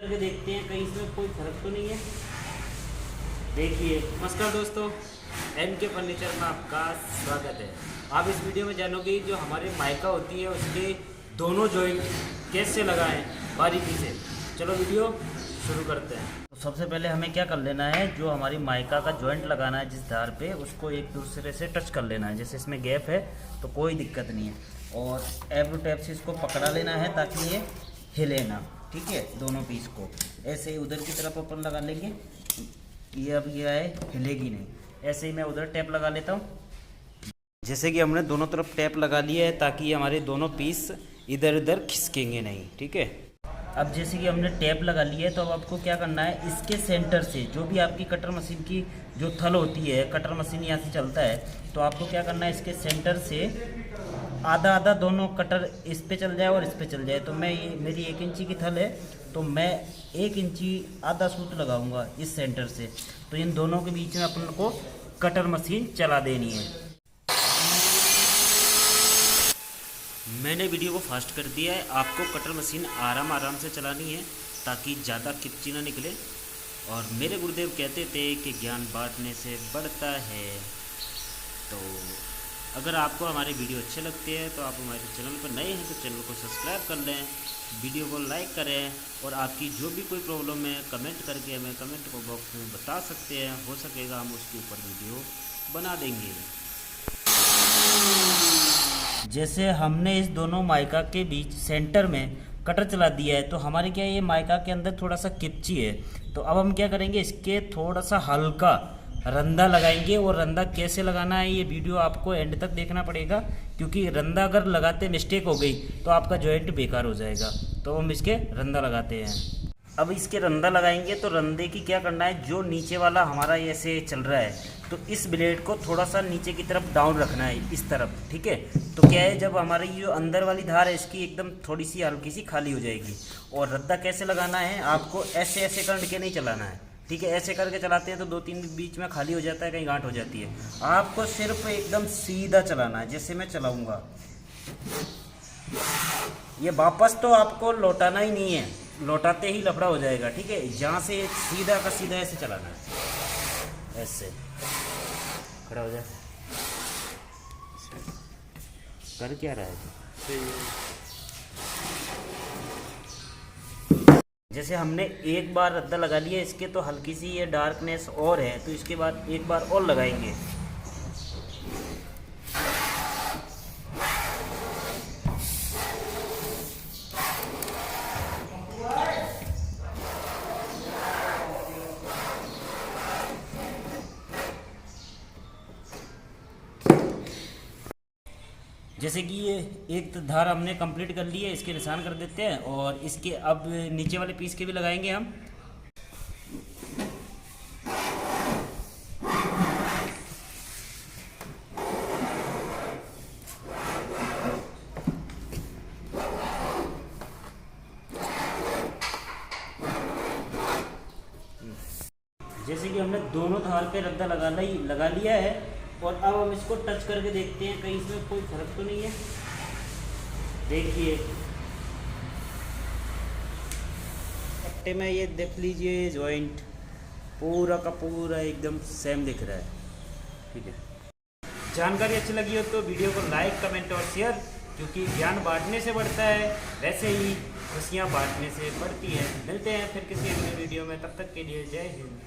करके देखते हैं कहीं इसमें कोई फर्क तो नहीं है। देखिए, नमस्कार दोस्तों, एनके फर्नीचर में आपका स्वागत है। आप इस वीडियो में जानोगे जो हमारे माइका होती है उसके दोनों जॉइंट कैसे लगाएं बारीकी से। चलो वीडियो शुरू करते हैं। तो सबसे पहले हमें क्या कर लेना है, जो हमारी माइका का जॉइंट लगाना है जिस धार पे, उसको एक दूसरे से टच कर लेना है। जैसे इसमें गैप है तो कोई दिक्कत नहीं है, और एब्रो टैप से इसको पकड़ा लेना है ताकि ये हिले ना। ठीक है, दोनों पीस को ऐसे ही उधर की तरफ अपन लगा लेंगे। ये अब ये है, हिलेगी नहीं। ऐसे ही मैं उधर टैप लगा लेता हूँ। जैसे कि हमने दोनों तरफ टैप लगा लिया है ताकि ये हमारे दोनों पीस इधर उधर खिसकेंगे नहीं। ठीक है, अब जैसे कि हमने टैप लगा लिया है तो अब आपको क्या करना है, इसके सेंटर से जो भी आपकी कटर मशीन की जो थल होती है, कटर मशीन यहाँ से चलता है, तो आपको क्या करना है, इसके सेंटर से आधा आधा दोनों कटर इस पे चल जाए और इस पे चल जाए। तो मैं ये मेरी 1 इंची की थल है तो मैं 1 इंची आधा सूत लगाऊंगा इस सेंटर से। तो इन दोनों के बीच में अपन को कटर मशीन चला देनी है। मैंने वीडियो को फास्ट कर दिया है। आपको कटर मशीन आराम से चलानी है ताकि ज़्यादा किपची ना निकले। और मेरे गुरुदेव कहते थे कि ज्ञान बांटने से बढ़ता है। तो अगर आपको हमारे वीडियो अच्छे लगते हैं तो आप हमारे चैनल पर नए हैं तो चैनल को सब्सक्राइब कर लें, वीडियो को लाइक करें, और आपकी जो भी कोई प्रॉब्लम है कमेंट करके हमें कमेंट को बॉक्स में बता सकते हैं। हो सकेगा हम उसके ऊपर वीडियो बना देंगे। जैसे हमने इस दोनों माइका के बीच सेंटर में कटर चला दिया है तो हमारे क्या, ये माइका के अंदर थोड़ा सा किपची है। तो अब हम क्या करेंगे, इसके थोड़ा सा हल्का रंदा लगाएंगे। और रंदा कैसे लगाना है ये वीडियो आपको एंड तक देखना पड़ेगा, क्योंकि रंदा अगर लगाते मिस्टेक हो गई तो आपका जॉइंट बेकार हो जाएगा। तो हम इसके रंदा लगाते हैं। अब इसके रंदा लगाएंगे तो रंदे की क्या करना है, जो नीचे वाला हमारा ऐसे चल रहा है तो इस ब्लेड को थोड़ा सा नीचे की तरफ डाउन रखना है, इस तरफ। ठीक है, तो क्या है, जब हमारी जो अंदर वाली धार है इसकी एकदम थोड़ी सी हल्की सी खाली हो जाएगी। और रद्दा कैसे लगाना है, आपको ऐसे ऐसे करके नहीं चलाना है। ठीक है, ऐसे करके चलाते हैं तो 2-3 बीच में खाली हो जाता है, कहीं गांठ हो जाती है। आपको सिर्फ एकदम सीधा चलाना है, जैसे मैं चलाऊंगा। ये वापस तो आपको लौटाना ही नहीं है, लौटाते ही लफड़ा हो जाएगा। ठीक है, जहाँ से सीधा का सीधा ऐसे चलाना है, ऐसे खड़ा हो जाए। कर क्या रहा है, जैसे हमने एक बार रद्दा लगा लिया इसके, तो हल्की सी ये डार्कनेस और है, तो इसके बाद एक बार और लगाएंगे। जैसे कि ये एक धार हमने कंप्लीट कर ली है, इसके निशान कर देते हैं। और इसके अब नीचे वाले पीस के भी लगाएंगे हम। जैसे कि हमने दोनों धार पे रद्दा लगा लिया है, और अब हम इसको टच करके देखते हैं कहीं इसमें कोई फर्क तो नहीं है। देखिए, कट्टे में ये देख लीजिए, जॉइंट पूरा का पूरा एकदम सेम दिख रहा है। ठीक है, जानकारी अच्छी लगी हो तो वीडियो को लाइक, कमेंट और शेयर, क्योंकि ज्ञान बांटने से बढ़ता है, वैसे ही खुशियाँ बांटने से बढ़ती है। मिलते हैं फिर किसी अगले वीडियो में, तब तक के लिए जय हिंद।